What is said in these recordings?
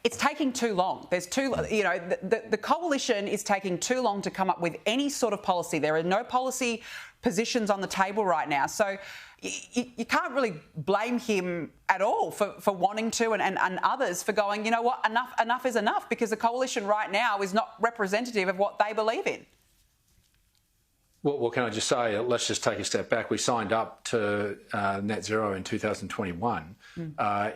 It's taking too long. There's the coalition is taking too long to come up with any sort of policy. There are no policy positions on the table right now. So you can't really blame him at all for wanting to and others for going, you know what, enough is enough, because the coalition right now is not representative of what they believe in. Well, can I just say, let's just take a step back. We signed up to net zero in 2021.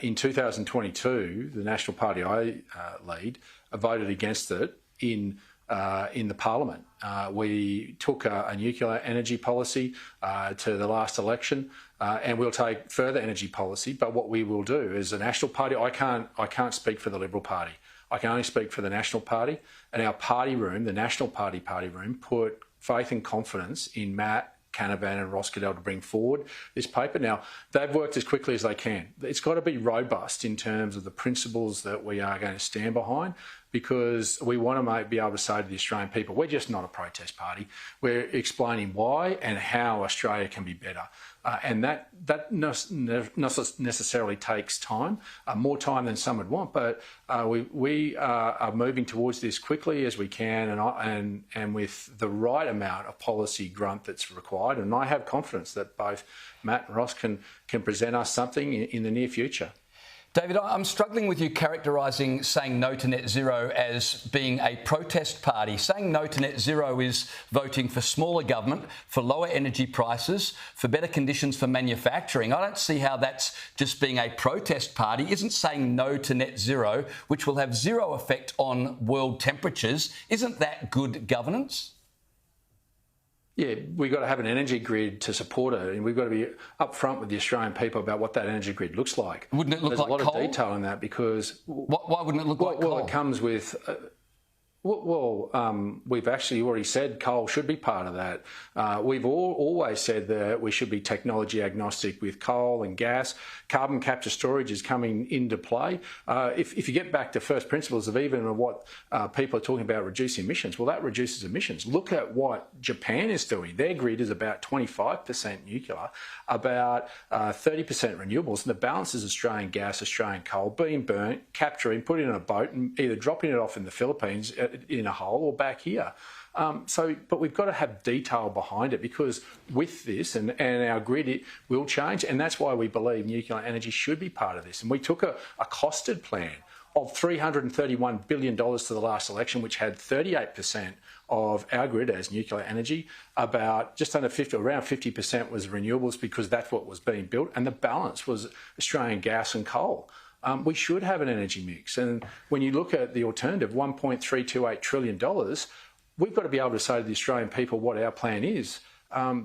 In 2022, the National Party I lead voted against it in the Parliament. We took a nuclear energy policy to the last election, and we'll take further energy policy. But what we will do as a National Party, I can't speak for the Liberal Party. I can only speak for the National Party. And our party room, the National Party room, put faith and confidence in Matt Canavan and Ross Goodell to bring forward this paper. Now, they've worked as quickly as they can. It's got to be robust in terms of the principles that we are going to stand behind, because we want to be able to say to the Australian people, we're just not a protest party. We're explaining why and how Australia can be better. And that not necessarily takes time, more time than some would want, but we are moving towards this quickly as we can and with the right amount of policy grunt that's required. And I have confidence that both Matt and Ross can present us something in the near future. David, I'm struggling with you characterising saying no to net zero as being a protest party. Saying no to net zero is voting for smaller government, for lower energy prices, for better conditions for manufacturing. I don't see how that's just being a protest party. Isn't saying no to net zero, which will have zero effect on world temperatures, isn't that good governance? Yeah, we've got to have an energy grid to support it, and we've got to be upfront with the Australian people about what that energy grid looks like. Wouldn't it look There's like a lot coal? of detail in that, because why wouldn't it look like coal? Well, it comes with. We've actually already said coal should be part of that. We've always said that we should be technology agnostic with coal and gas. Carbon capture storage is coming into play. If you get back to first principles of even what people are talking about reducing emissions, well, that reduces emissions. Look at what Japan is doing. Their grid is about 25% nuclear, about 30% renewables, and the balance is Australian gas, Australian coal being burnt, capturing, put it in a boat and either dropping it off in the Philippines in a hole or back here. But we've got to have detail behind it, because with this and our grid, it will change, and that's why we believe nuclear energy should be part of this. And we took a costed plan of $331 billion to the last election, which had 38% of our grid as nuclear energy, about just under 50, around 50% was renewables, because that's what was being built, and the balance was Australian gas and coal. We should have an energy mix. And when you look at the alternative, $1.328 trillion, we've got to be able to say to the Australian people what our plan is.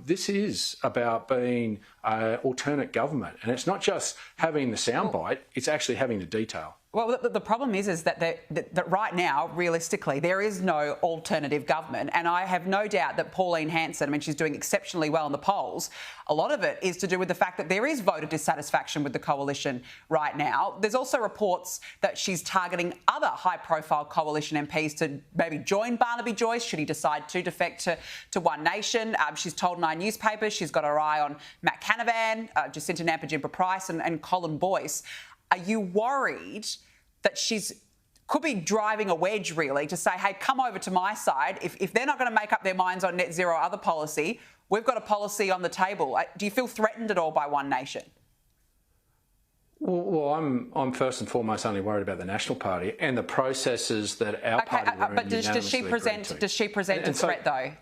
This is about being an alternate government. And it's not just having the soundbite, it's actually having the detail. Well, the problem is that right now, realistically, there is no alternative government. And I have no doubt that Pauline Hanson, I mean, she's doing exceptionally well in the polls. A lot of it is to do with the fact that there is voter dissatisfaction with the coalition right now. There's also reports that she's targeting other high-profile coalition MPs to maybe join Barnaby Joyce should he decide to defect to One Nation. She's told Nine newspapers she's got her eye on Matt Canavan, Jacinta Nampijinpa-Price and Colin Boyce. Are you worried that she's could be driving a wedge, really, to say, hey, come over to my side. If they're not going to make up their minds on net zero or other policy, we've got a policy on the table. Do you feel threatened at all by One Nation? Well, I'm first and foremost only worried about the National Party and the processes that our party but does she present a threat, though?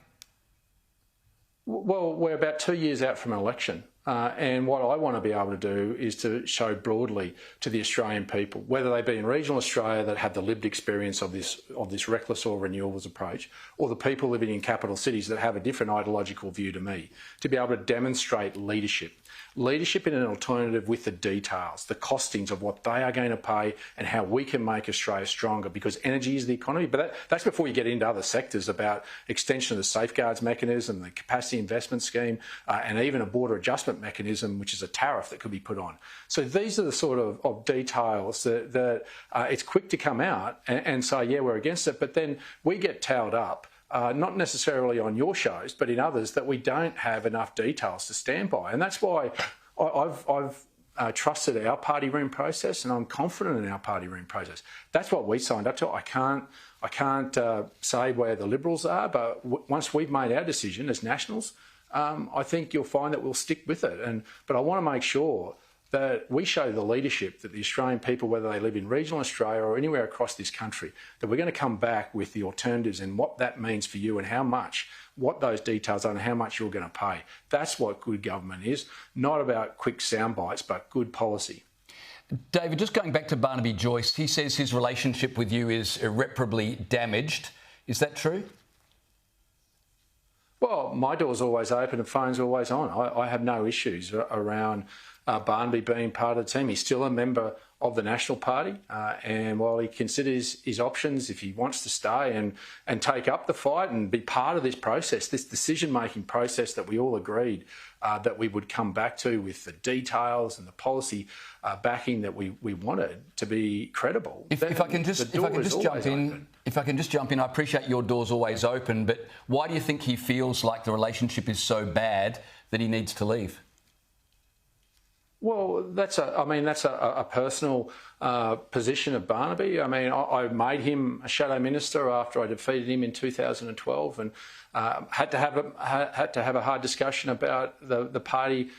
Well, we're about 2 years out from an election. And what I want to be able to do is to show broadly to the Australian people, whether they be in regional Australia that have the lived experience of this reckless or renewables approach, or the people living in capital cities that have a different ideological view to me, to be able to demonstrate leadership. Leadership in an alternative with the details, the costings of what they are going to pay and how we can make Australia stronger, because energy is the economy. But that's before you get into other sectors about extension of the safeguards mechanism, the capacity investment scheme, and even a border adjustment mechanism, which is a tariff that could be put on. So these are the sort of details that it's quick to come out and say, yeah, we're against it, but then we get towed up. Not necessarily on your shows, but in others, that we don't have enough details to stand by. And that's why I've trusted our party room process, and I'm confident in our party room process. That's what we signed up to. I can't say where the Liberals are, but once we've made our decision as Nationals, I think you'll find that we'll stick with it. But I want to make sure that we show the leadership that the Australian people, whether they live in regional Australia or anywhere across this country, that we're going to come back with the alternatives and what that means for you and how much, what those details are and how much you're going to pay. That's what good government is, not about quick sound bites, but good policy. David, just going back to Barnaby Joyce, he says his relationship with you is irreparably damaged. Is that true? Well, my door's always open and phone's always on. I have no issues around Barnaby being part of the team. He's still a member of the National Party, and while he considers his options, if he wants to stay and take up the fight and be part of this process, this decision-making process that we all agreed that we would come back to with the details and the policy backing that we wanted to be credible. If I can just jump in, I appreciate your door's always open, but why do you think he feels like the relationship is so bad that he needs to leave? Well, that's a personal position of Barnaby. I mean, I made him a shadow minister after I defeated him in 2012, and had to have a hard discussion about the party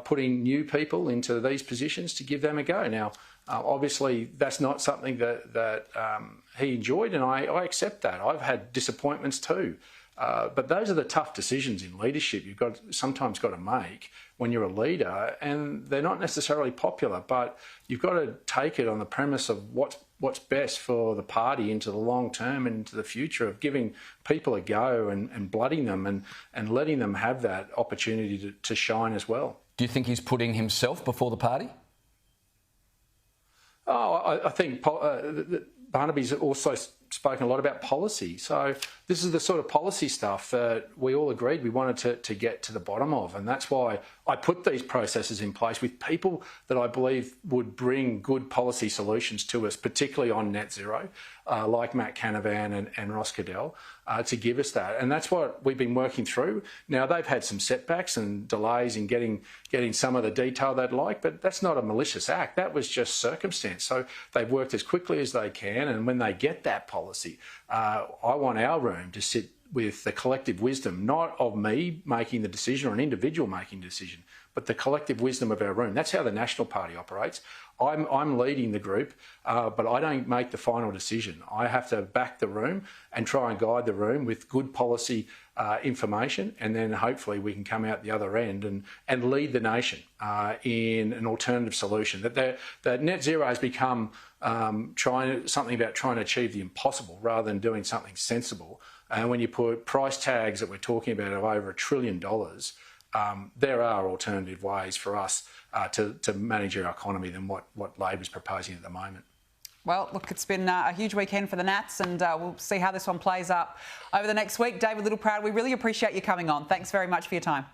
putting new people into these positions to give them a go. Now, obviously, that's not something that he enjoyed, and I accept that. I've had disappointments too. But those are the tough decisions in leadership you've sometimes got to make when you're a leader, and they're not necessarily popular, but you've got to take it on the premise of what's best for the party into the long term and into the future, of giving people a go and blooding them and letting them have that opportunity to shine as well. Do you think he's putting himself before the party? Oh, I think Barnaby's also spoken a lot about policy. So this is the sort of policy stuff that we all agreed we wanted to get to the bottom of. And that's why I put these processes in place with people that I believe would bring good policy solutions to us, particularly on net zero, like Matt Canavan and Ross Cadell, to give us that. And that's what we've been working through. Now, they've had some setbacks and delays in getting some of the detail they'd like, but that's not a malicious act. That was just circumstance. So they've worked as quickly as they can. And when they get that policy, I want our room to sit with the collective wisdom, not of me making the decision or an individual making the decision, but the collective wisdom of our room. That's how the National Party operates. I'm leading the group, but I don't make the final decision. I have to back the room and try and guide the room with good policy information, and then hopefully we can come out the other end and lead the nation in an alternative solution. That net zero has become something about trying to achieve the impossible rather than doing something sensible. And when you put price tags that we're talking about of over $1 trillion, there are alternative ways for us to manage our economy than what Labor's proposing at the moment. Well, look, it's been a huge weekend for the Nats, and we'll see how this one plays up over the next week. David Littleproud, we really appreciate you coming on. Thanks very much for your time.